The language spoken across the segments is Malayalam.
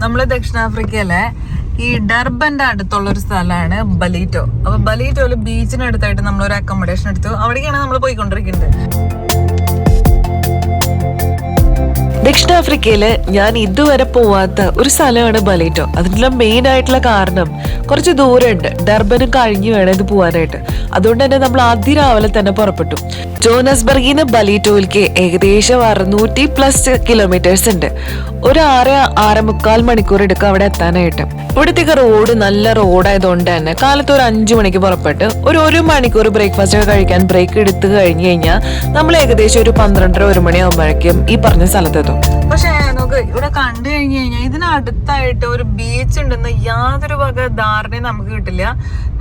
നമ്മള് ദക്ഷിണാഫ്രിക്കയിലെ ഈ ഡർബന്റെ അടുത്തുള്ളൊരു സ്ഥലമാണ് ബലീറ്റോ. അപ്പൊ ബലീറ്റോയില് ബീച്ചിനടുത്തായിട്ട് നമ്മളൊരു അക്കോമഡേഷൻ എടുത്തു. അവിടേക്കാണ് നമ്മൾ പോയിക്കൊണ്ടിരിക്കുന്നത്. ദക്ഷിണാഫ്രിക്കയില് ഞാൻ ഇതുവരെ പോവാത്ത ഒരു സ്ഥലമാണ് ബലീറ്റോ. അതിനുള്ള മെയിൻ ആയിട്ടുള്ള കാരണം കുറച്ച് ദൂരമുണ്ട്, ഡർബനും കഴിഞ്ഞു വേണം ഇത് പോവാനായിട്ട്. അതുകൊണ്ട് തന്നെ നമ്മൾ അതിരാവിലെ തന്നെ പുറപ്പെട്ടു. ജോനസ്ബർഗിൽ നിന്ന് ബലീറ്റോയിലേക്ക് ഏകദേശം 600+ കിലോമീറ്റേഴ്സ് ഉണ്ട്. ഒരു 6-6.25 മണിക്കൂർ എടുക്കും അവിടെ എത്താനായിട്ട്. ഇവിടത്തേക്ക് റോഡ് നല്ല റോഡായതുകൊണ്ട് തന്നെ കാലത്ത് ഒരു 5 മണിക്ക് പുറപ്പെട്ട് ഒരു 1 മണിക്കൂർ ബ്രേക്ക്ഫാസ്റ്റ് ഒക്കെ കഴിക്കാൻ ബ്രേക്ക് എടുത്ത് കഴിഞ്ഞ് കഴിഞ്ഞാൽ നമ്മൾ ഏകദേശം ഒരു 12-1 മണിയാകുമ്പോഴേക്കും ഈ പറഞ്ഞ സ്ഥലത്തെത്തും. പക്ഷെ നമുക്ക് ഇവിടെ കണ്ടു കഴിഞ്ഞു കഴിഞ്ഞാൽ ഇതിനടുത്തായിട്ട് ഒരു ബീച്ച് ഉണ്ടെന്ന് യാതൊരു വക ധാരണയും നമുക്ക് കിട്ടില്ല.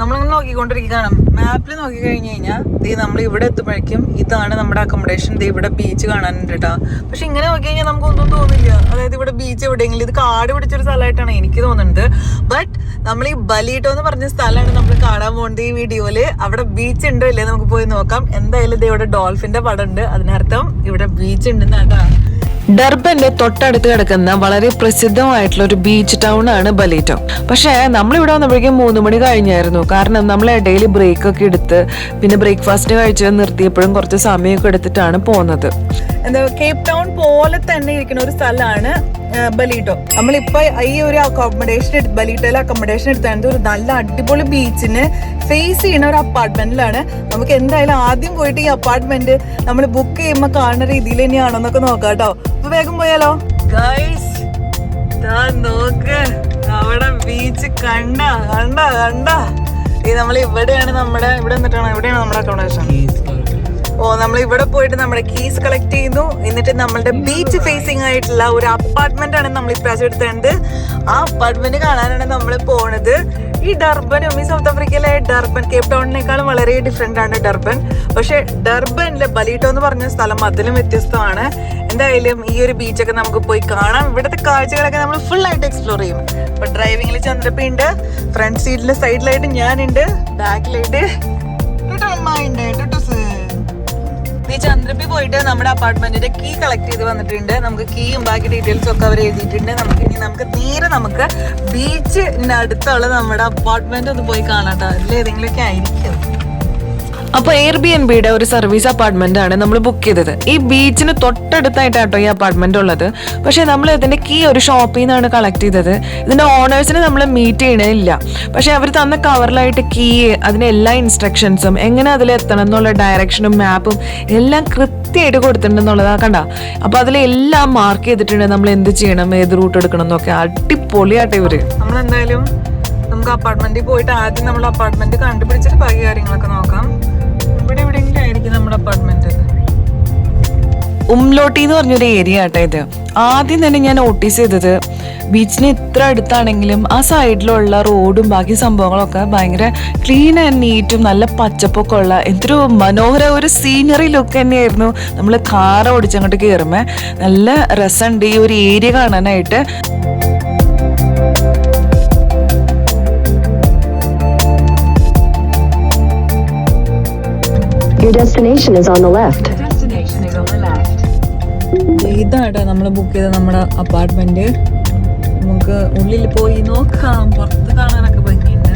നമ്മളിങ്ങനെ നോക്കിക്കൊണ്ടിരിക്കുകയാണ്. മാപ്പിൽ നോക്കി കഴിഞ്ഞു കഴിഞ്ഞാൽ നമ്മൾ ഇവിടെ എത്തുമ്പോഴേക്കും ഇതാണ് നമ്മുടെ അക്കോമഡേഷൻ, ഇവിടെ ബീച്ച് കാണാനുണ്ട് കേട്ടോ. പക്ഷെ ഇങ്ങനെ നോക്കി കഴിഞ്ഞാൽ നമുക്കൊന്നും തോന്നില്ല. അതായത് ഇവിടെ ബീച്ച് എവിടെയെങ്കിലും, ഇത് കാട് പിടിച്ചൊരു സ്ഥലമായിട്ടാണ് എനിക്ക് തോന്നുന്നത്. ബട്ട് നമ്മൾ ഈ ബലീറ്റോ എന്ന് പറഞ്ഞ സ്ഥലമാണ് നമ്മൾ കാണാൻ പോകുന്നത് ഈ വീഡിയോയില്. അവിടെ ബീച്ച് ഉണ്ടോ ഇല്ലേ നമുക്ക് പോയി നോക്കാം. എന്തായാലും ഇത് ഇവിടെ ഡോൾഫിന്റെ പടം ഉണ്ട്, അതിനർത്ഥം ഇവിടെ ബീച്ച് ഉണ്ടെന്നാട്ടാ. ഡർബന്റെ തൊട്ടടുത്ത് കിടക്കുന്ന വളരെ പ്രസിദ്ധമായിട്ടുള്ള ഒരു ബീച്ച് ടൗൺ ആണ് ബലീറ്റോ. പക്ഷെ നമ്മളിവിടെ വന്നപ്പോഴേക്കും 3 മണി കഴിഞ്ഞായിരുന്നു. കാരണം നമ്മൾ ഇടയിൽ ബ്രേക്ക് ഒക്കെ എടുത്ത് പിന്നെ ബ്രേക്ക്ഫാസ്റ്റ് കഴിച്ച് നിർത്തിയപ്പോഴും കുറച്ച് സമയമൊക്കെ എടുത്തിട്ടാണ് പോകുന്നത്. എന്താ കേപ്പ് ടൗൺ പോലെ തന്നെ ഇരിക്കുന്ന ഒരു സ്ഥലമാണ് ബലീറ്റോ. നമ്മളിപ്പോ ഈ ഒരു ബലീറ്റോയിലെ അക്കോമഡേഷൻ എടുത്താണ്ട് ഒരു നല്ല അടിപൊളി ബീച്ചിന് ഫേസ് ചെയ്യുന്ന ഒരു അപ്പാർട്ട്മെന്റിലാണ്. നമുക്ക് എന്തായാലും ആദ്യം പോയിട്ട് ഈ അപ്പാർട്ട്മെന്റ് നമ്മൾ ബുക്ക് ചെയ്യുമ്പോൾ കാണുന്ന രീതിയിൽ തന്നെയാണോ എന്നൊക്കെ നോക്കാം കേട്ടോ. അപ്പൊ വേഗം പോയാലോ ഗൈസ്. നോക്ക് അവിടെ ബീച്ച് കണ്ട ഈ നമ്മൾ ഇവിടെയാണ് ഇവിടെ എന്നിട്ടാണ് എവിടെയാണ് നമ്മുടെ അക്കോമഡേഷൻ. നമ്മൾ ഇവിടെ പോയിട്ട് നമ്മുടെ കീസ് കളക്ട് ചെയ്യുന്നു. എന്നിട്ട് നമ്മളുടെ ബീച്ച് ഫേസിംഗ് ആയിട്ടുള്ള ഒരു അപ്പാർട്ട്മെന്റ് ആണ് നമ്മൾ ഇപ്രാവശ്യം എടുത്തത്. ആ അപ്പാർട്ട്മെന്റ് കാണാനാണ് നമ്മൾ പോണത്. ഈ ഡർബനും ഈ സൗത്ത് ആഫ്രിക്കയിലെ ഡർബൻ കേപ്പ് ടൗണിനേക്കാളും വളരെ ഡിഫറെന്റ് ആണ് ഡർബൻ. പക്ഷെ ഡർബനിലെ ബലീറ്റോ എന്ന് പറഞ്ഞ സ്ഥലം അതിലും വ്യത്യസ്തമാണ്. എന്തായാലും ഈ ഒരു ബീച്ചൊക്കെ നമുക്ക് പോയി കാണാം. ഇവിടുത്തെ കാഴ്ചകളൊക്കെ നമ്മൾ ഫുൾ ആയിട്ട് എക്സ്പ്ലോർ ചെയ്യും. ഇപ്പൊ ഡ്രൈവിംഗിൽ ചന്ദ്രപ്പി ഉണ്ട്, ഫ്രണ്ട് സീറ്റിലെ സൈഡിലായിട്ട് ഞാനുണ്ട്, ബാക്കിലായിട്ട് ഈ ചന്ദ്രപ്പി പോയിട്ട് നമ്മുടെ അപ്പാർട്ട്മെന്റിന്റെ കീ കളക്ട് ചെയ്ത് വന്നിട്ടുണ്ട്. നമുക്ക് കീയും ബാക്കി ഡീറ്റെയിൽസും ഒക്കെ അവർ എഴുതിയിട്ടുണ്ട്. നമുക്ക് നേരെ ബീച്ചിനടുത്തുള്ള നമ്മുടെ അപ്പാർട്ട്മെന്റ് ഒന്ന് പോയി കാണാട്ടോ. അതിലേതെങ്കിലുമൊക്കെ ആയിരിക്കും. അപ്പൊ എയർബിഎൻബിയുടെ ഒരു സർവീസ് അപ്പാർട്ട്മെന്റ് ആണ് നമ്മൾ ബുക്ക് ചെയ്തത്. ഈ ബീച്ചിന് തൊട്ടടുത്തായിട്ടാട്ടോ ഈ അപ്പാർട്ട്മെന്റ് ഉള്ളത്. പക്ഷെ നമ്മൾ ഇതിന്റെ കീ ഒരു ഷോപ്പിൽ നിന്നാണ് കളക്ട് ചെയ്തത്. ഇതിന്റെ ഓണേഴ്സിനെ നമ്മൾ മീറ്റ് ചെയ്യണില്ല. പക്ഷെ അവർ തന്ന കവറിലായിട്ട് കീ, അതിന് എല്ലാ ഇൻസ്ട്രക്ഷൻസും, എങ്ങനെ അതിലെത്തണം എന്നുള്ള ഡയറക്ഷനും മാപ്പും എല്ലാം കൃത്യമായിട്ട് കൊടുത്തിട്ടുണ്ടെന്നുള്ളതാ കണ്ട. അപ്പൊ അതിലെല്ലാം മാർക്ക് ചെയ്തിട്ടുണ്ട് നമ്മൾ എന്ത് ചെയ്യണം, ഏത് റൂട്ട് എടുക്കണം എന്നൊക്കെ. അടിപൊളിയാട്ടെ ഇവര്. നമ്മളെന്തായാലും നമുക്ക് അപ്പാർട്ട്മെന്റിൽ പോയിട്ട് ആദ്യം നമ്മൾ അപ്പാർട്ട്മെന്റ് കണ്ടുപിടിച്ചിട്ട് ബാക്കി കാര്യങ്ങളൊക്കെ നോക്കാം. ഇവിടെ എവിടെയെങ്കിലും ആയിരിക്കും നമ്മുടെ അപ്പാർട്ട്മെന്റ്. ഉംലോട്ടി എന്ന് പറഞ്ഞൊരു ഏരിയ ആട്ടെ ഇത്. ആദ്യം തന്നെ ഞാൻ നോട്ടീസ് ചെയ്തത് ബീച്ചിന് ഇത്ര അടുത്താണെങ്കിലും ആ സൈഡിലുള്ള റോഡും ബാക്കി സംഭവങ്ങളൊക്കെ ഭയങ്കര ക്ലീൻ ആൻഡ് നീറ്റും നല്ല പച്ചപ്പൊക്കെ ഉള്ള എന്തൊരു മനോഹര ഒരു സീനറി ലുക്ക് തന്നെയായിരുന്നു. നമ്മൾ കാർ ഓടിച്ചങ്ങോട്ട് കയറുമ്പോ നല്ല രസമുണ്ട് ഈ ഒരു ഏരിയ കാണാനായിട്ട്. Your destination is on the left. ഇതാണ് നമ്മൾ ബുക്ക് ചെയ്ത നമ്മുടെ അപ്പാർട്ട്മെന്റ്. നമുക്ക് ഉള്ളിൽ പോയി നോക്കാം. പുറത്ത് കാണാനൊക്കെ ഭംഗിയുണ്ട്.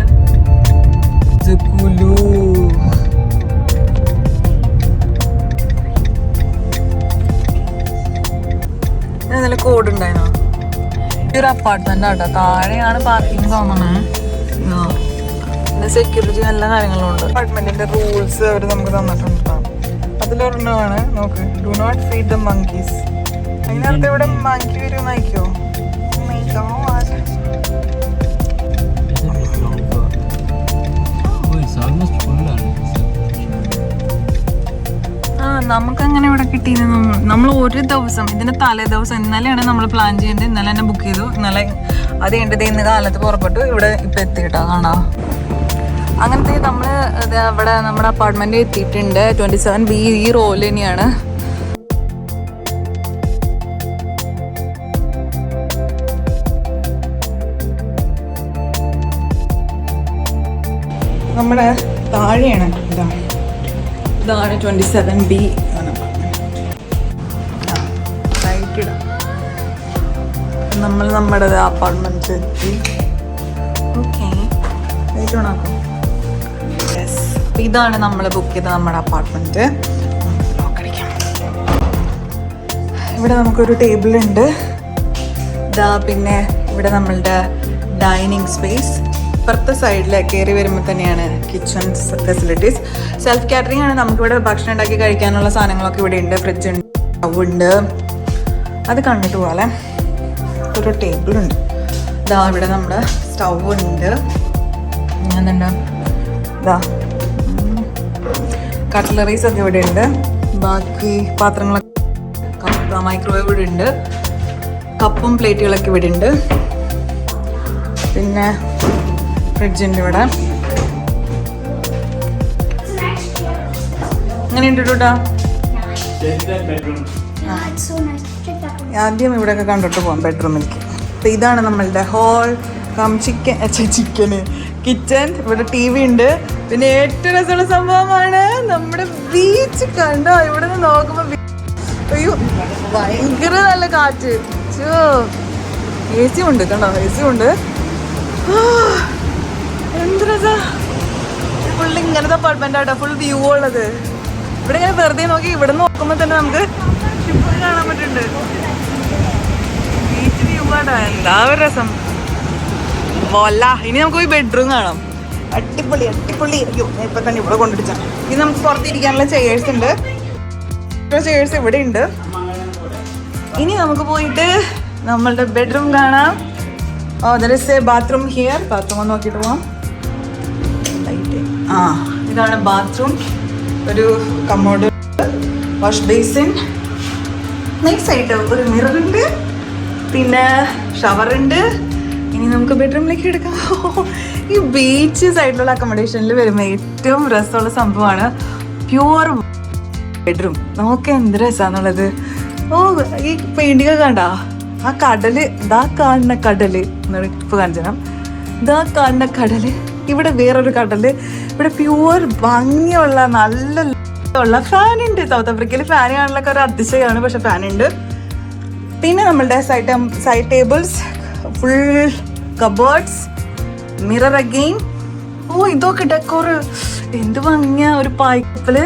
നല്ല കോഡ് ഉണ്ടായിരുന്നോ? ഈ ഒരു അപ്പാർട്ട്മെന്റ് ആട്ടോ. താഴെയാണ് പാർക്കിംഗ് തോന്നണേ. സെക്യൂരിറ്റി എല്ലാ കാര്യങ്ങളും ഉണ്ട്. അപ്പാർട്ട്മെന്റിന്റെ റൂൾസ് അവർ നമുക്ക് തന്നിട്ടുണ്ട്. അതിലൊരെണ്ണമാണ് നോക്ക്, do not feed the monkeys. അതിനകത്ത് ഇവിടെ മങ്കി വരും നയിക്കോ? നമുക്കങ്ങനെ ഇവിടെ കിട്ടിയിരുന്നു. നമ്മൾ ഒരു ദിവസം ഇതിന്റെ തലേ ദിവസം ഇന്നലെയാണ് നമ്മൾ പ്ലാൻ ചെയ്യേണ്ടത്. ഇന്നലെ തന്നെ ബുക്ക് ചെയ്തു. ഇന്നലെ അത് കഴിഞ്ഞത് ഇന്ന് കാലത്ത് പുറപ്പെട്ടു. ഇവിടെ ഇപ്പൊ എത്തിയിട്ടാ കാണാ. അങ്ങനത്തെ നമ്മൾ അവിടെ നമ്മുടെ അപ്പാർട്ട്മെന്റ് എത്തിയിട്ടുണ്ട്. 27B ഈ റോയിൽ തന്നെയാണ്. നമ്മുടെ താഴെയാണ് ഇതാണ് 27B ആണ്. നമ്മൾ നമ്മുടെ അപ്പാർട്ട്മെന്റ് എത്തി. Okay, yes. ഇതാണ് നമ്മൾ ബുക്ക് ചെയ്ത നമ്മുടെ അപ്പാർട്ട്മെന്റ്. ഇവിടെ നമുക്കൊരു ടേബിൾ ഉണ്ട്. പിന്നെ ഇവിടെ നമ്മളുടെ ഡൈനിങ് സ്പേസ്. ഇപ്പുറത്തെ സൈഡിൽ കയറി വരുമ്പോൾ തന്നെയാണ് കിച്ചൺ ഫെസിലിറ്റീസ്. സെൽഫ് കാറ്ററിംഗ് ആണ്. നമുക്കിവിടെ ഭക്ഷണം ഉണ്ടാക്കി കഴിക്കാനുള്ള സാധനങ്ങളൊക്കെ ഇവിടെ ഉണ്ട്. ഫ്രിഡ്ജ് ഉണ്ട്, സ്റ്റവ് ഉണ്ട്. അത് കണ്ടിട്ട് പോകാല്ലേ. ഒരു ടേബിൾ ഉണ്ട്. ഇവിടെ നമ്മുടെ സ്റ്റവ് ഉണ്ട്. എന്തുണ്ട് കട്ട്ലറീസ് ഒക്കെ ഇവിടെ ഉണ്ട്. ബാക്കി പാത്രങ്ങളൊക്കെ മൈക്രോവേവ് ഇവിടെ ഉണ്ട്. കപ്പും പ്ലേറ്റുകളൊക്കെ ഇവിടെ ഉണ്ട്. പിന്നെ ഫ്രിഡ്ജുണ്ട് ഇവിടെ. എങ്ങനെയുണ്ട് കേട്ടോ? ആദ്യം ഇവിടെയൊക്കെ കണ്ടിട്ട് പോകാം ബെഡ്റൂമിലേക്ക്. അപ്പം ഇതാണ് നമ്മളുടെ ഹോൾ കം കിച്ചൺ. ഇവിടെ TV ഉണ്ട്. പിന്നെ ഏറ്റവും രസമുള്ള സംഭവമാണ് നമ്മുടെ ബീച്ച്. കണ്ടോ? ഇവിടെ നിന്ന് നോക്കുമ്പോൾ അയ്യോ ഭയങ്കര നല്ല കാറ്റ്. AC ഉണ്ട്. കണ്ടോ? AC ഉണ്ട്. എന്ത് രസാ. ഫുൾ ഇങ്ങനത്തെ അപ്പാർട്ട്മെന്റ് ആട്ടോ. ഫുൾ വ്യൂ ഉള്ളത്. ഇവിടെ ഇങ്ങനെ വെറുതെ നോക്കി ഇവിടെ നോക്കുമ്പോൾ തന്നെ നമുക്ക് ഷിപ്പ് കാണാൻ പറ്റുന്നുണ്ട്. ബീച്ച് വ്യൂ ആട്ടോ. എന്താ ഒരു രസം. ഇനി നമുക്ക് പോയി ബെഡ്റൂം കാണാം. അടിപൊളി അടിപൊളി. അയ്യോ ഇപ്പൊ തന്നെ ഇവിടെ കൊണ്ടിടിച്ച. ഇനി നമുക്ക് പുറത്തിരിക്കാനുള്ള ചെയേഴ്സ് ഉണ്ട്. ചെയേഴ്സ് ഇവിടെ ഉണ്ട്. ഇനി നമുക്ക് പോയിട്ട് നമ്മളുടെ ബെഡ്റൂം കാണാം. Bathroom here. ബാത്റൂം ഒന്ന് നോക്കിയിട്ട് പോവാം. ഇതാണ് ബാത്റൂം. ഒരു കമ്മോഡ്, വാഷ് ബേസിൻ, നൈസായിട്ട് ഒരു മിററുണ്ട്, പിന്നെ ഷവറുണ്ട്. ഇനി നമുക്ക് ബെഡ്റൂമിലേക്ക് എടുക്കാം. ഈ ബീച്ച് സൈഡിലുള്ള അക്കോമഡേഷനിൽ വരുമ്പോൾ ഏറ്റവും രസമുള്ള സംഭവമാണ് പ്യുവർ ബെഡ്റൂം. നമുക്ക് എന്ത് രസമാണെന്നുള്ളത്. ഈ പെയിന്റിങ് കണ്ട ആ കടല്, ഇതാ കാണുന്ന കടല് ഇപ്പൊ കാണിച്ചാൽ ഇതാ കാണുന്ന കടല്. ഇവിടെ വേറൊരു കടല്. ഇവിടെ പ്യുവർ ഭംഗിയുള്ള നല്ല ഉള്ള ഫാൻ ഉണ്ട്. സൗത്ത് ആഫ്രിക്കയിൽ ഫാൻ കാണാനൊക്കെ ഒരു അതിശയമാണ്, പക്ഷെ ഫാൻ ഉണ്ട്. പിന്നെ നമ്മളുടെ side tables, full cupboards, mirror again. ഇതൊക്കെ ഡെക്കോർ എന്ത് ഭംഗിയ. ഒരു പായ്ക്കപ്പില്,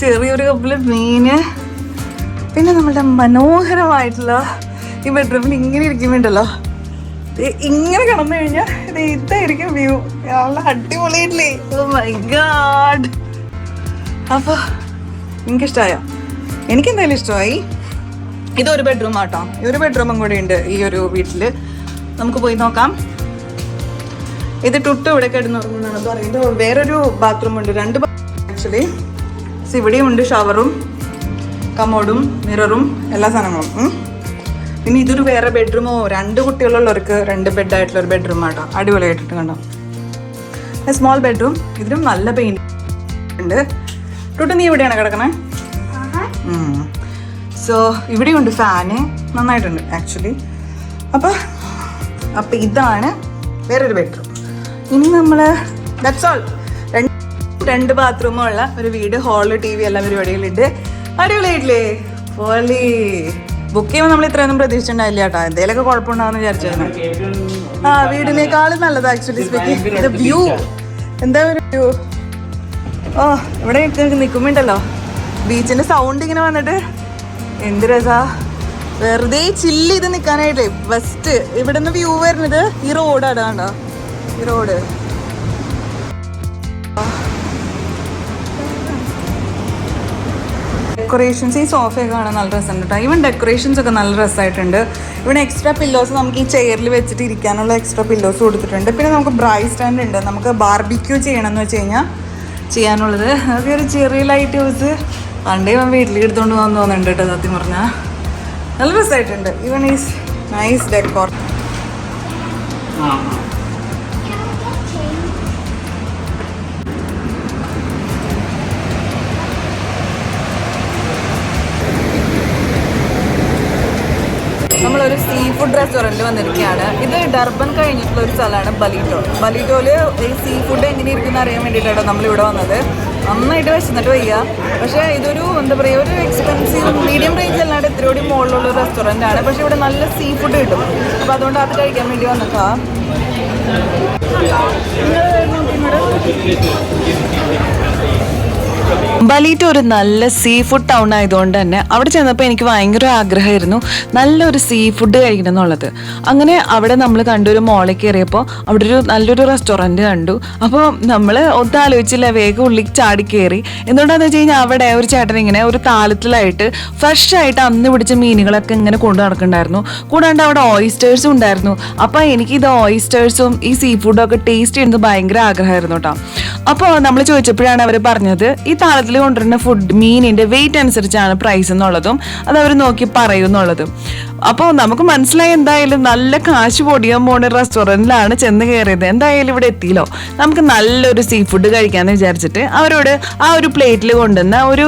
ചെറിയൊരു കപ്പില് മീന്. പിന്നെ നമ്മളുടെ മനോഹരമായിട്ടുള്ള ഈ ബെഡ്റൂമിൽ ഇങ്ങനെ ഇരിക്കുന്നുണ്ടല്ലോ. ഇങ്ങനെ കിടന്നു കഴിഞ്ഞാൽ ഇതായിരിക്കും വ്യൂ. നല്ല അടിപൊളിയായിട്ടില്ലേ. Oh my God. അപ്പോൾ എനിക്കിഷ്ടമായോ? എനിക്കെന്തായാലും ഇഷ്ടമായി. ഇതൊരു ബെഡ്റൂം ആട്ടോ. ഈ ഒരു ബെഡ്റൂമും കൂടെ ഉണ്ട് ഈ ഒരു വീട്ടിൽ. നമുക്ക് പോയി നോക്കാം. ഇത് ടുട്ട് ഇവിടെ കിടന്നുറങ്ങുന്നതാണ് പറയുന്നത്. വേറൊരു ബാത്റൂം ഉണ്ട്. 2 ആക്ച്വലി. ഇവിടെയും ഉണ്ട് ഷവറും കമോഡും മിററും എല്ലാ സാധനങ്ങളും. പിന്നെ ഇതൊരു വേറെ ബെഡ്റൂമോ. 2 കുട്ടികളുള്ളവർക്ക് 2 ബെഡായിട്ടുള്ള ഒരു ബെഡ്റൂം ആട്ടോ. അടിപൊളിയായിട്ടിട്ട് കണ്ടോ. Small bedroom. ഇതിലും നല്ല പെയിന്റ് ഉണ്ട്. ടുട്ട് നീ ഇവിടെയാണ് കിടക്കണേ. സോ ഇവിടെയുണ്ട് ഫാന്. നന്നായിട്ടുണ്ട് ആക്ച്വലി. അപ്പോൾ ഇതാണ് വേറൊരു ബെഡ്റൂം. ഇനി നമ്മൾ ദാറ്റ്സ് ഓൾ. 2 ബാത്റൂമുള്ള ഒരു വീട്. ഹാള്, TV എല്ലാം പരിപാടികളുണ്ട്. അടിപൊളിയായിട്ടില്ലേ? പൊളി. ബുക്ക് ചെയ്യുമ്പോൾ നമ്മൾ ഇത്രയൊന്നും പ്രതീക്ഷിച്ചിട്ടുണ്ടായില്ല കേട്ടോ. എന്തെങ്കിലുമൊക്കെ കുഴപ്പമുണ്ടാവുമെന്ന് വിചാരിച്ചായിരുന്നു. വീടിനേക്കാളും നല്ലത് ആക്ച്വലി സ്പീക്കിംഗ്. വ്യൂ എന്താ ഒരു വ്യൂ. ഇവിടെ നിൽക്കുമ്പോണ്ടല്ലോ ബീച്ചിന്റെ സൗണ്ട് ഇങ്ങനെ വന്നിട്ട് എന്ത് രസാ. വെറുതെ ചില്ല് ചെയ്ത് നിൽക്കാനായിട്ടേ. ഫസ്റ്റ് ഇവിടെ നിന്ന് വ്യൂ വരുന്നത് ഈ റോഡാണ്. കണ്ടോ ഈ റോഡ്. ഡെക്കറേഷൻസ്, ഈ സോഫയൊക്കെ കാണാൻ നല്ല രസമുണ്ട് കേട്ടോ. ഈവൻ ഡെക്കറേഷൻസ് ഒക്കെ നല്ല രസമായിട്ടുണ്ട്. ഇവിടെ എക്സ്ട്രാ പില്ലോസ് നമുക്ക് ഈ ചെയറിൽ വെച്ചിട്ട് ഇരിക്കാനുള്ള എക്സ്ട്രാ പില്ലോസ് കൊടുത്തിട്ടുണ്ട്. പിന്നെ നമുക്ക് ബ്രൈ സ്റ്റാൻഡ് ഉണ്ട്. നമുക്ക് ബാർബിക്യൂ ചെയ്യണമെന്ന് വെച്ച് കഴിഞ്ഞാൽ ചെയ്യാനുള്ളത്. അതൊക്കെ ഒരു ചെറിയ ലൈറ്റ് ഹൗസ് പണ്ടേ വീട്ടിൽ എടുത്തുകൊണ്ട് പോകാൻ തോന്നുന്നുണ്ട് കേട്ടോ. സത്യം പറഞ്ഞാൽ നല്ല രസമായിട്ടുണ്ട്. Even is nice decor. നമ്മളൊരു സീ ഫുഡ് റെസ്റ്റോറൻറ്റിൽ വന്നിരിക്കുകയാണ്. ഇത് ഡർബൻ കഴിഞ്ഞിട്ടുള്ള ഒരു സ്ഥലമാണ് ബലീറ്റോ. ബലീറ്റോയിൽ ഈ സീ ഫുഡ് എങ്ങനെ ഇരിക്കുന്ന അറിയാൻ വേണ്ടിയിട്ടാണ് നമ്മളിവിടെ വന്നത്. നന്നായിട്ട് വിശന്നിട്ട് വയ്യ. പക്ഷേ ഇതൊരു എന്താ പറയുക, ഒരു എക്സ്പെൻസീവ് മീഡിയം റേഞ്ച് അല്ലാണ്ട് ഇത്രയോടെ മുകളിലുള്ള ഒരു റെസ്റ്റോറൻ്റ് ആണ്. പക്ഷേ ഇവിടെ നല്ല സീ ഫുഡ് കിട്ടും. അപ്പോൾ അതുകൊണ്ട് അത് കഴിക്കാൻ വേണ്ടി വന്നതാ. ബലീറ്റോ ഒരു നല്ല സീ ഫുഡ് ടൗൺ ആയതുകൊണ്ട് തന്നെ അവിടെ ചെന്നപ്പോൾ എനിക്ക് ഭയങ്കര ആഗ്രഹമായിരുന്നു നല്ലൊരു സീ ഫുഡ് കഴിക്കണം എന്നുള്ളത്. അങ്ങനെ അവിടെ നമ്മൾ കണ്ടൊരു മോളിൽ കയറിയപ്പോൾ അവിടെ ഒരു നല്ലൊരു റെസ്റ്റോറൻറ്റ് കണ്ടു. അപ്പോൾ നമ്മൾ ഒന്നും ആലോചിച്ചില്ല, വേഗം ഉള്ളിൽ ചാടി കയറി. എന്തുകൊണ്ടാണെന്ന് വെച്ച് കഴിഞ്ഞാൽ അവിടെ ഒരു ചേട്ടൻ ഇങ്ങനെ ഒരു താലത്തിലായിട്ട് ഫ്രഷ് ആയിട്ട് അന്ന് പിടിച്ച മീനുകളൊക്കെ ഇങ്ങനെ കൊണ്ടു നടക്കുന്നുണ്ടായിരുന്നു. കൂടാണ്ട് അവിടെ ഓയിസ്റ്റേഴ്സും ഉണ്ടായിരുന്നു. അപ്പോൾ എനിക്കിത് ഓയിസ്റ്റേഴ്സും ഈ സീ ഫുഡും ഒക്കെ ടേസ്റ്റ് ചെയ്യുന്നത് ഭയങ്കര ആഗ്രഹമായിരുന്നു കേട്ടോ. അപ്പോൾ നമ്മൾ ചോദിച്ചപ്പോഴാണ് അവർ പറഞ്ഞത് ഈ താളത്തിൽ കൊണ്ടുവരുന്ന ഫുഡ് മീനിൻ്റെ വെയിറ്റ് അനുസരിച്ചാണ് പ്രൈസ് എന്നുള്ളതും അത് അവർ നോക്കി പറയും എന്നുള്ളതും. അപ്പോൾ നമുക്ക് മനസ്സിലായി എന്തായാലും നല്ല കാശ് പൊടിയാൻ പോകുന്ന റെസ്റ്റോറൻറ്റിലാണ് ചെന്ന് കയറിയത്. എന്തായാലും ഇവിടെ എത്തിയല്ലോ, നമുക്ക് നല്ലൊരു സീ ഫുഡ് കഴിക്കാമെന്ന് വിചാരിച്ചിട്ട് അവരോട് ആ ഒരു പ്ലേറ്റിൽ കൊണ്ടുവന്ന ഒരു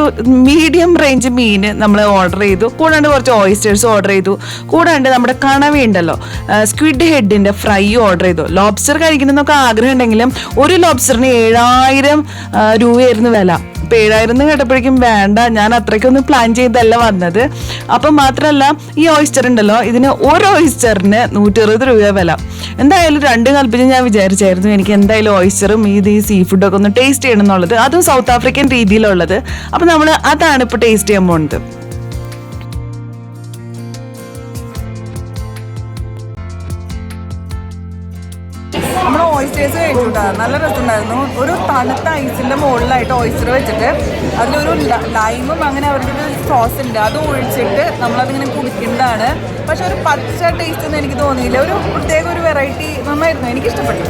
മീഡിയം റേഞ്ച് മീൻ നമ്മൾ ഓർഡർ ചെയ്തു. കൂടാണ്ട് കുറച്ച് ഓയിസ്റ്റേഴ്സ് ഓർഡർ ചെയ്തു. കൂടാണ്ട് നമ്മുടെ കണവ ഉണ്ടല്ലോ, സ്ക്വിഡ് ഹെഡിൻ്റെ ഫ്രൈ ഓർഡർ ചെയ്തു. ലോബ്സ്റ്റർ കഴിക്കണമെന്നൊക്കെ ആഗ്രഹം ഉണ്ടെങ്കിലും ഒരു ലോബ്സ്റ്ററിന് 7000 രൂപയായിരുന്നു വില. ഇപ്പോൾ 7000 കേട്ടപ്പോഴേക്കും വേണ്ട, ഞാൻ അത്രയ്ക്കൊന്നും പ്ലാൻ ചെയ്തല്ല വന്നത്. അപ്പം മാത്രമല്ല ഈ ഓയിസ്റ്റർ ഉണ്ടല്ലോ, ഇതിന് ഒരു ഓയിസ്റ്ററിന് 120 രൂപ വില. എന്തായാലും രണ്ടും കൽപ്പിച്ച് ഞാൻ വിചാരിച്ചായിരുന്നു എനിക്ക് എന്തായാലും ഓയിസ്റ്ററും ഈ സീ ഫുഡൊക്കെ ഒന്ന് ടേസ്റ്റ് ചെയ്യണം എന്നുള്ളത്. അതും സൗത്ത് ആഫ്രിക്കൻ രീതിയിലുള്ളത്. അപ്പം നമ്മൾ അതാണ് ഇപ്പോൾ ടേസ്റ്റ് ചെയ്യാൻ പോകുന്നത്. നമ്മൾ ഓയിസ്റ്റേഴ്സ് കഴിച്ചു കേട്ടോ, നല്ല രസമുണ്ടായിരുന്നു. ഒരു തണുത്ത ഐസിൻ്റെ മുകളിലായിട്ട് ഓയിസ്റ്റർ വെച്ചിട്ട് അതിലൊരു ലൈമും അങ്ങനെ അവരുടെ ഒരു സോസ് ഉണ്ട്, അത് ഒഴിച്ചിട്ട് നമ്മളതിങ്ങനെ കുടിക്കേണ്ടതാണ്. പക്ഷെ ഒരു പച്ച ടേസ്റ്റ് ഒന്നും എനിക്ക് തോന്നിയില്ല. ഒരു പ്രത്യേക ഒരു വെറൈറ്റി നന്നായിരുന്നു, എനിക്കിഷ്ടപ്പെട്ടു.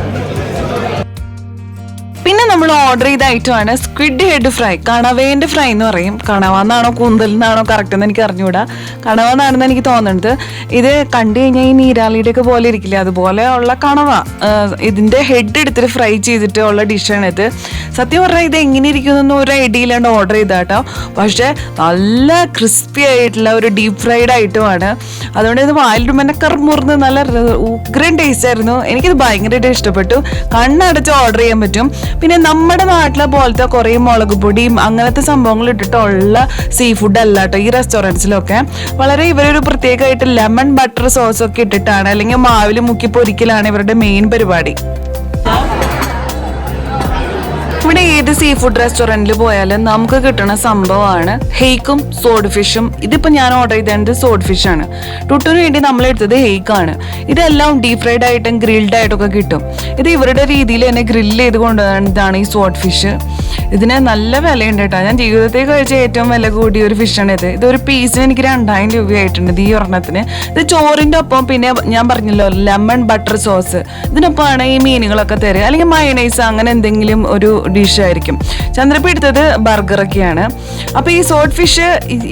പിന്നെ നമ്മൾ ഓർഡർ ചെയ്ത ഐറ്റമാണ് സ്ക്വിഡ് ഹെഡ് ഫ്രൈ. കണവേൻ്റെ ഫ്രൈ എന്ന് പറയും. കണവെന്നാണോ കൂന്തൽ എന്നാണോ കറക്റ്റ് എന്ന് എനിക്ക് അറിഞ്ഞുകൂടാ. കണവെന്നാണെന്ന് എനിക്ക് തോന്നുന്നത്. ഇത് കണ്ടു കഴിഞ്ഞാൽ ഈ നീരാളിയുടെ ഒക്കെ പോലെ ഇരിക്കില്ല, അതുപോലെ ഉള്ള കണവ. ഇതിൻ്റെ ഹെഡ് എടുത്തിട്ട് ഫ്രൈ ചെയ്തിട്ട് ഉള്ള ഡിഷാണ് ഇത്. സത്യം പറഞ്ഞാൽ ഇത് എങ്ങനെ ഇരിക്കുന്നൊന്നും ഒരു ഐഡിയ ഇല്ലാണ്ട് ഓർഡർ ചെയ്താൽ കേട്ടോ. പക്ഷേ നല്ല ക്രിസ്പി ആയിട്ടുള്ള ഒരു ഡീപ്പ് ഫ്രൈഡ് ഐറ്റമാണ്. അതുകൊണ്ട് ഇത് വായിലിടുമ്പോൾ തന്നെ കർമുറിന്ന് നല്ല ഉഗ്രൻ ടേസ്റ്റ് ആയിരുന്നു. എനിക്കിത് ഭയങ്കരമായിട്ട് ഇഷ്ടപ്പെട്ടു. കണ്ണടച്ച് ഓർഡർ ചെയ്യാൻ പറ്റും. പിന്നെ നമ്മുടെ നാട്ടിലെ പോലത്തെ കുറേ മുളക് പൊടിയും അങ്ങനത്തെ സംഭവങ്ങൾ ഇട്ടിട്ടുള്ള സീ ഫുഡ് അല്ല കേട്ടോ ഈ റെസ്റ്റോറൻറ്റ്സിലൊക്കെ. വളരെ ഇവരൊരു പ്രത്യേകമായിട്ട് ലെമൺ ബട്ടർ സോസൊക്കെ ഇട്ടിട്ടാണ്, അല്ലെങ്കിൽ മാവിൽ മുക്കി പൊരിക്കലാണ് ഇവരുടെ മെയിൻ പരിപാടി. ഇവിടെ ഏത് സീ ഫുഡ് റെസ്റ്റോറൻറ്റിൽ പോയാലും നമുക്ക് കിട്ടുന്ന സംഭവമാണ് ഹെയ്ക്കും സോഡ് ഫിഷും. ഇതിപ്പോൾ ഞാൻ ഓർഡർ ചെയ്തത് സോഡ് ഫിഷാണ്. ടുട്ടുവിന് വേണ്ടി നമ്മൾ എടുത്തത് ഹെയ്ക്കാണ്. ഇതെല്ലാം ഡീപ് ഫ്രൈഡ് ആയിട്ടും ഗ്രിൽഡ് ആയിട്ടൊക്കെ കിട്ടും. ഇത് ഇവരുടെ രീതിയിൽ തന്നെ ഗ്രില്ല് ചെയ്ത് കൊണ്ടുവന്നതാണ് ഈ സോഡ് ഫിഷ്. ഇതിന് നല്ല വിലയുണ്ട് കേട്ടോ. ഞാൻ ജീവിതത്തിൽ കഴിച്ച ഏറ്റവും വില കൂടിയ ഒരു ഫിഷാണ് ഇത്. ഇതൊരു പീസിന് എനിക്ക് 2000 രൂപയായിട്ടുണ്ട് ഈ ഒരെണ്ണത്തിന്. ഇത് ചോറിൻ്റെ ഒപ്പം പിന്നെ ഞാൻ പറഞ്ഞല്ലോ ലെമൺ ബട്ടർ സോസ്, ഇതിനൊപ്പമാണ് ഈ മീനുകളൊക്കെ തരിക, അല്ലെങ്കിൽ മയണൈസ് അങ്ങനെ എന്തെങ്കിലും ഒരു ഡിഷായിരിക്കും. ചന്ദ്രപ്പ എടുത്തത് ബർഗറൊക്കെയാണ്. അപ്പോൾ ഈ സോഡ് ഫിഷ്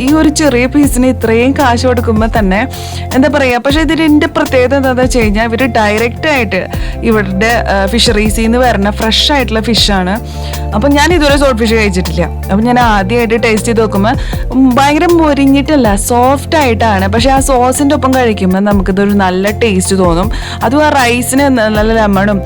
ഈ ഒരു ചെറിയ പീസിന് ഇത്രയും കാശ് കൊടുക്കുമ്പോൾ തന്നെ എന്താ പറയുക. പക്ഷേ ഇതിൻ്റെ പ്രത്യേകത എന്താണെന്ന് വെച്ച് കഴിഞ്ഞാൽ ഇവർ ഡയറക്റ്റ് ആയിട്ട് ഇവരുടെ ഫിഷറീസിൽ നിന്ന് വരുന്ന ഫ്രഷ് ആയിട്ടുള്ള ഫിഷാണ്. അപ്പം ഞാൻ ഇതുവരെ സോഡ് ഫിഷ് കഴിച്ചിട്ടില്ല. അപ്പം ഞാൻ ആദ്യമായിട്ട് ടേസ്റ്റ് ചെയ്ത് നോക്കുമ്പോൾ ഭയങ്കര മൊരിഞ്ഞിട്ടല്ല, സോഫ്റ്റ് ആയിട്ടാണ്. പക്ഷേ ആ സോസിൻ്റെ ഒപ്പം കഴിക്കുമ്പോൾ നമുക്കിതൊരു നല്ല ടേസ്റ്റ് തോന്നും. അതും ആ റൈസിന് നല്ല ലെമണും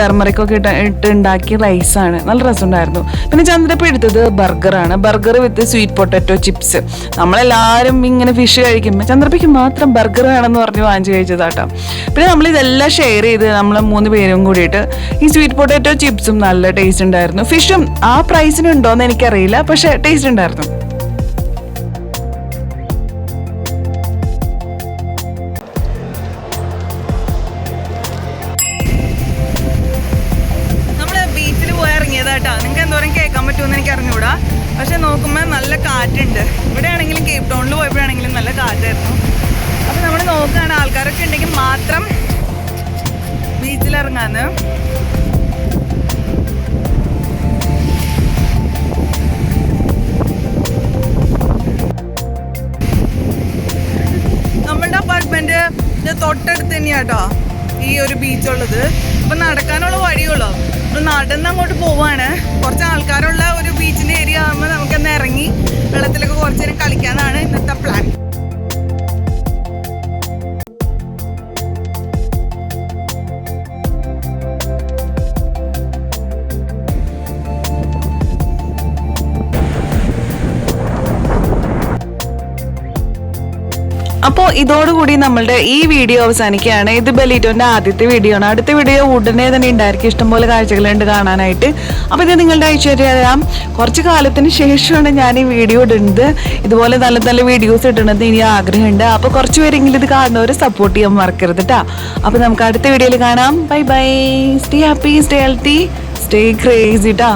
ടെർമറിക്കൊക്കെ ഇട്ട് ഉണ്ടാക്കിയ റൈസാണ്. നല്ല രസമുണ്ടായിരുന്നു. പിന്നെ ചന്ദ്രപ്പ എടുത്തത് ബർഗറാണ്. ബർഗർ വിത്ത് സ്വീറ്റ് പൊട്ടാറ്റോ ചിപ്സ്. നമ്മളെല്ലാവരും ഇങ്ങനെ ഫിഷ് കഴിക്കുമ്പോൾ ചന്ദ്രപ്പയ്ക്ക് മാത്രം ബർഗർ വേണമെന്ന് പറഞ്ഞ് വാങ്ങിച്ച് കഴിച്ചതാട്ടോ. പിന്നെ നമ്മളിതെല്ലാം ഷെയർ ചെയ്ത് നമ്മൾ 3 പേരും കൂടിയിട്ട് ഈ സ്വീറ്റ് പൊട്ടാറ്റോ ചിപ്സും നല്ല ടേസ്റ്റ് ഉണ്ടായിരുന്നു. ഫിഷും ആ പ്രൈസിനുണ്ടോയെന്ന് എനിക്കറിയില്ല, പക്ഷേ ടേസ്റ്റ് ഉണ്ടായിരുന്നു. നിങ്ങൾക്ക് എന്തോരം കേൾക്കാൻ പറ്റുമെന്ന് എനിക്ക് അറിഞ്ഞുകൂടാ. പക്ഷെ നോക്കുമ്പോൾ നല്ല കാറ്റുണ്ട്. ഇവിടെ ആണെങ്കിലും കേപ്പ് ടൗണിൽ പോയപ്പോഴാണെങ്കിലും നല്ല കാറ്റായിരുന്നു. അപ്പോൾ നമ്മൾ നോക്കുകയാണ് ആൾക്കാരൊക്കെ ഉണ്ടെങ്കിൽ മാത്രം ബീച്ചിലിറങ്ങാന്ന്. നമ്മളുടെ അപ്പാർട്ട്മെന്റ് തൊട്ടടുത്ത് തന്നെയാട്ടോ ഈ ഒരു ബീച്ചുള്ളത്. അപ്പം നടക്കാനുള്ള വഴിയുള്ളൂ. അപ്പോൾ നടന്നങ്ങോട്ട് പോവാണ്. കുറച്ച് ആൾക്കാരുള്ള ഒരു ബീച്ചിൻ്റെ ഏരിയ ആകുമ്പോൾ നമുക്കൊന്ന് ഇറങ്ങി വെള്ളത്തിലൊക്കെ കുറച്ച് നേരം കളിക്കാനാണ് ഇന്നത്തെ പ്ലാൻ. ഇതോടുകൂടി നമ്മളുടെ ഈ വീഡിയോ അവസാനിക്കുകയാണ്. ഇത് ബെലീറ്റോന്റെ ആദ്യത്തെ വീഡിയോ ആണ്. അടുത്ത വീഡിയോ ഉടനെ തന്നെ ഉണ്ടായിരിക്കും. ഇഷ്ടംപോലെ കാഴ്ചകളുണ്ട് കാണാനായിട്ട്. അപ്പൊ ഇത് നിങ്ങളുടെ അയച്ചു തരാം. കുറച്ച് കാലത്തിന് ശേഷമാണ് ഞാൻ ഈ വീഡിയോ ഇടുന്നത്. ഇതുപോലെ നല്ല നല്ല വീഡിയോസ് ഇടണമെന്ന് ഇനി ആഗ്രഹമുണ്ട്. അപ്പൊ കുറച്ച് പേരെങ്കിലും ഇത് കാണുന്നവർ സപ്പോർട്ട് ചെയ്യാൻ മറക്കരുത് കേട്ടോ. അപ്പൊ നമുക്ക് അടുത്ത വീഡിയോയിൽ കാണാം. Bye bye. Stay happy, stay healthy, stay crazy ട്ടാ.